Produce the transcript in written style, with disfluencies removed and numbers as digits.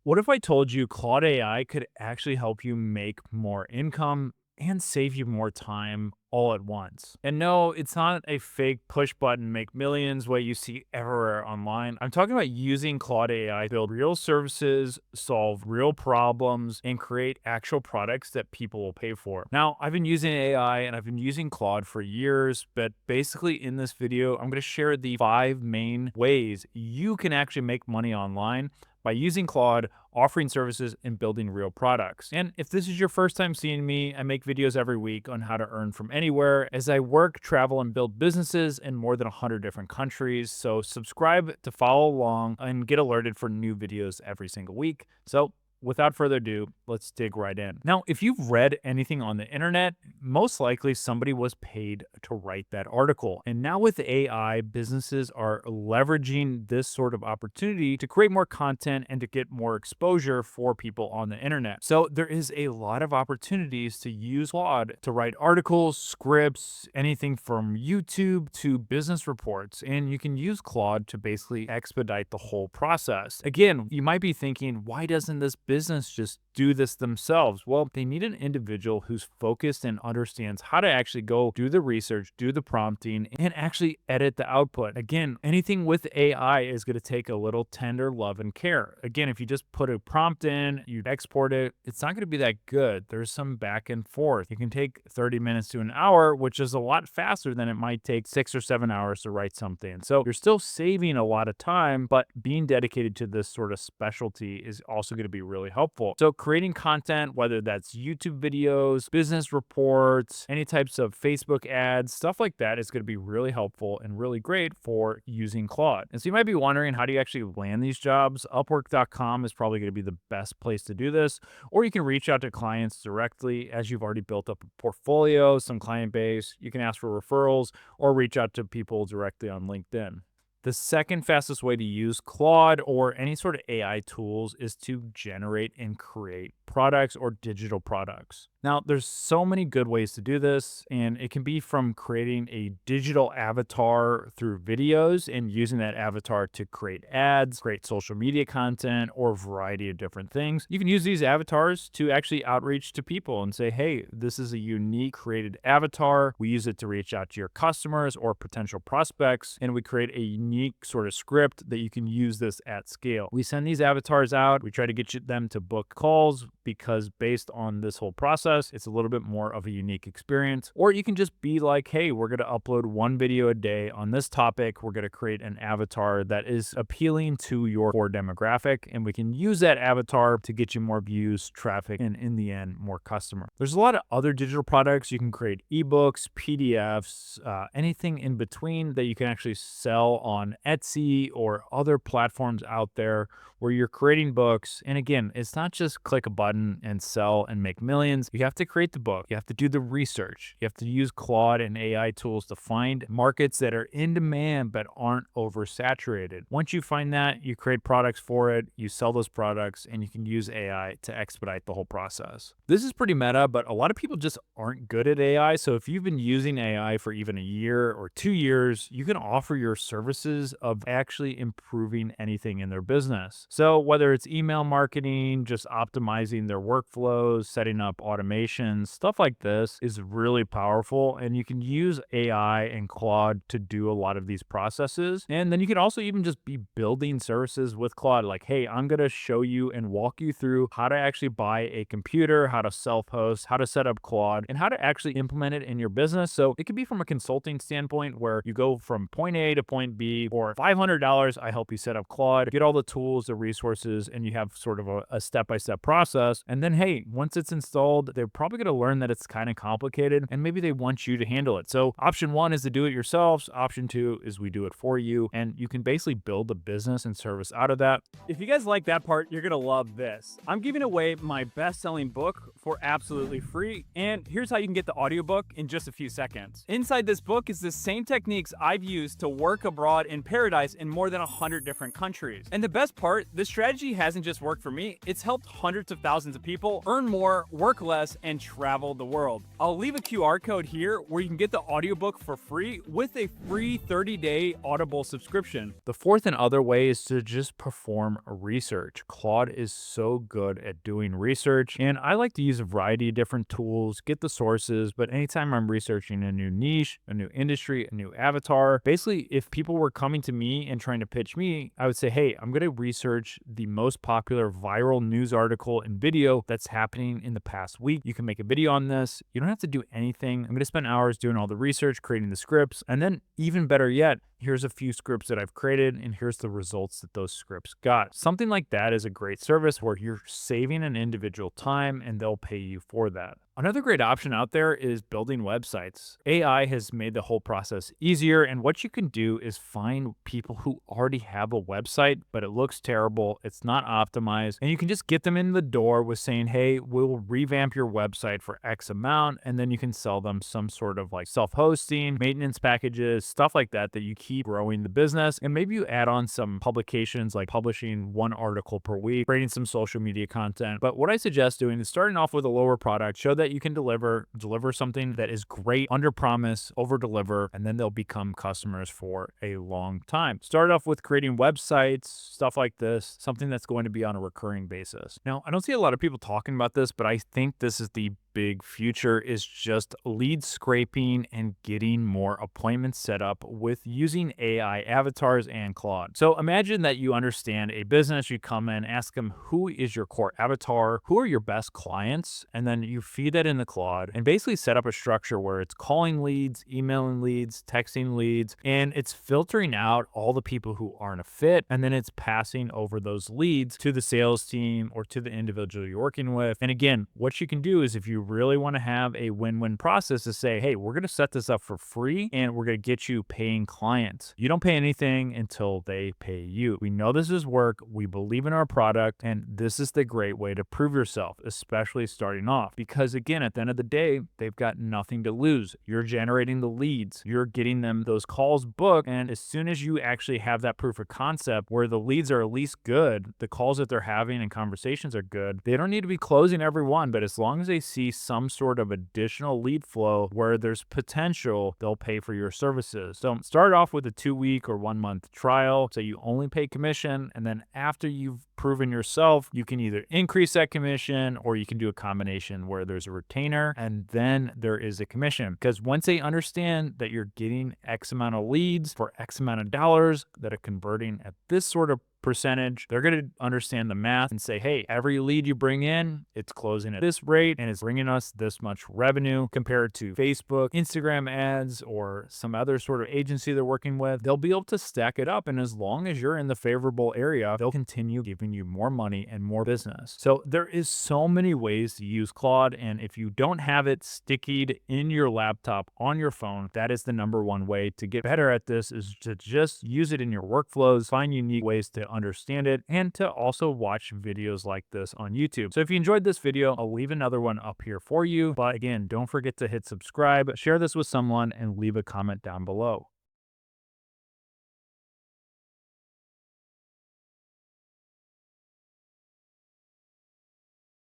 What if I told you Claude AI could actually help you make more income and save you more time all at once? And no, it's not a fake push button make millions way you see everywhere online. I'm talking about using Claude AI to build real services, solve real problems, and create actual products that people will pay for. Now, I've been using AI and I've been using Claude for years, but basically in this video, I'm going to share the 5 main ways you can actually make money online by using Claude, offering services, and building real products. And if this is your first time seeing me, I make videos every week on how to earn from anywhere as I work, travel, and build businesses in more than 100 different countries. So subscribe to follow along and get alerted for new videos every single week. So without further ado, let's dig right in. Now, if you've read anything on the internet, most likely somebody was paid to write that article. And now with AI, businesses are leveraging this sort of opportunity to create more content and to get more exposure for people on the internet. So there is a lot of opportunities to use Claude to write articles, scripts, anything from YouTube to business reports. And you can use Claude to basically expedite the whole process. Again, you might be thinking, why doesn't this business just do this themselves? Well, they need an individual who's focused and understands how to actually go do the research, do the prompting, and actually edit the output. Again, anything with AI is going to take a little tender love and care. Again, if you just put a prompt in, you export it, it's not going to be that good. There's some back and forth. It can take 30 minutes to an hour, which is a lot faster than it might take 6 or 7 hours to write something. So you're still saving a lot of time, but being dedicated to this sort of specialty is also going to be really helpful. So creating content, whether that's YouTube videos, business reports, any types of Facebook ads, stuff like that is going to be really helpful and really great for using Claude. And so you might be wondering, how do you actually land these jobs? Upwork.com is probably going to be the best place to do this, or you can reach out to clients directly as you've already built up a portfolio, some client base. You can ask for referrals or reach out to people directly on LinkedIn. The second fastest way to use Claude or any sort of AI tools is to generate and create products or digital products. Now, there's so many good ways to do this, and it can be from creating a digital avatar through videos and using that avatar to create ads, create social media content, or a variety of different things. You can use these avatars to actually outreach to people and say, hey, this is a unique created avatar. We use it to reach out to your customers or potential prospects, and we create a unique sort of script that you can use this at scale. We send these avatars out. We try to get them to book calls because based on this whole process, it's a little bit more of a unique experience. Or you can just be like, hey, we're going to upload 1 video a day on this topic. We're going to create an avatar that is appealing to your core demographic, and we can use that avatar to get you more views, traffic, and in the end, more customers. There's a lot of other digital products. You can create ebooks, PDFs, anything in between that you can actually sell on Etsy or other platforms out there where you're creating books. And again, it's not just click a button and sell and make millions. You have to create the book. You have to do the research. You have to use Claude and AI tools to find markets that are in demand but aren't oversaturated. Once you find that, you create products for it, you sell those products, and you can use AI to expedite the whole process. This is pretty meta, but a lot of people just aren't good at AI. So if you've been using AI for even a year or 2 years, you can offer your services of actually improving anything in their business. So whether it's email marketing, just optimizing their workflows, setting up automations, stuff like this is really powerful. And you can use AI and Claude to do a lot of these processes. And then you can also even just be building services with Claude. Like, hey, I'm going to show you and walk you through how to actually buy a computer, how to self-host, how to set up Claude, and how to actually implement it in your business. So it could be from a consulting standpoint where you go from point A to point B. For $500, I help you set up Claude, get all the tools, the resources, and you have sort of a step-by-step process. And then, hey, once it's installed, they're probably going to learn that it's kind of complicated and maybe they want you to handle it. So option 1 is to do it yourselves. Option 2 is we do it for you. And you can basically build a business and service out of that. If you guys like that part, you're going to love this. I'm giving away my best-selling book for absolutely free. And here's how you can get the audiobook in just a few seconds. Inside this book is the same techniques I've used to work abroad in paradise in more than 100 different countries. And the best part, this strategy hasn't just worked for me, it's helped hundreds of thousands of people earn more, work less, and travel the world. I'll leave a QR code here where you can get the audiobook for free with a free 30-day Audible subscription. The fourth and other way is to just perform research. Claude is so good at doing research, and I like to use a variety of different tools, get the sources, but anytime I'm researching a new niche, a new industry, a new avatar, basically, if people were coming to me and trying to pitch me, I would say, hey, I'm going to research the most popular viral news article and video that's happening in the past week. You can make a video on this. You don't have to do anything. I'm going to spend hours doing all the research, creating the scripts, and then even better yet, here's a few scripts that I've created, and here's the results that those scripts got. Something like that is a great service where you're saving an individual time and they'll pay you for that. Another great option out there is building websites. AI has made the whole process easier, and what you can do is find people who already have a website, but it looks terrible, it's not optimized, and you can just get them in the door with saying, hey, we'll revamp your website for X amount, and then you can sell them some sort of like self-hosting, maintenance packages, stuff like that, that you keep growing the business. And maybe you add on some publications like publishing one article per week, creating some social media content. But what I suggest doing is starting off with a lower product, show that you can deliver something that is great, under promise, over deliver, and then they'll become customers for a long time. Start off with creating websites, stuff like this, something that's going to be on a recurring basis. Now, I don't see a lot of people talking about this, but I think this is the big future, is just lead scraping and getting more appointments set up with using AI avatars and Claude. So imagine that you understand a business, you come in, ask them, who is your core avatar? Who are your best clients? And then you feed that in the Claude and basically set up a structure where it's calling leads, emailing leads, texting leads, and it's filtering out all the people who aren't a fit. And then it's passing over those leads to the sales team or to the individual you're working with. And again, what you can do is, if you really want to have a win-win process, is say, hey, we're going to set this up for free and we're going to get you paying clients. You don't pay anything until they pay you. We know this is work. We believe in our product, and this is the great way to prove yourself, especially starting off. Because again, at the end of the day, they've got nothing to lose. You're generating the leads. You're getting them those calls booked. And as soon as you actually have that proof of concept where the leads are at least good, the calls that they're having and conversations are good, they don't need to be closing every one, but as long as they see some sort of additional lead flow where there's potential, they'll pay for your services. So start off with a 2-week or 1-month trial. So you only pay commission. And then after you've proven yourself, you can either increase that commission or you can do a combination where there's a retainer and then there is a commission. Because once they understand that you're getting X amount of leads for X amount of dollars that are converting at this sort of percentage, they're going to understand the math and say, hey, every lead you bring in, it's closing at this rate and it's bringing us this much revenue compared to Facebook, Instagram ads, or some other sort of agency they're working with. They'll be able to stack it up. And as long as you're in the favorable area, they'll continue giving you more money and more business. So there is so many ways to use Claude. And if you don't have it stickied in your laptop on your phone, that is the number one way to get better at this, is to just use it in your workflows, find unique ways to understand it, and to also watch videos like this on YouTube. So if you enjoyed this video, I'll leave another one up here for you. But again, don't forget to hit subscribe, share this with someone, and leave a comment down below.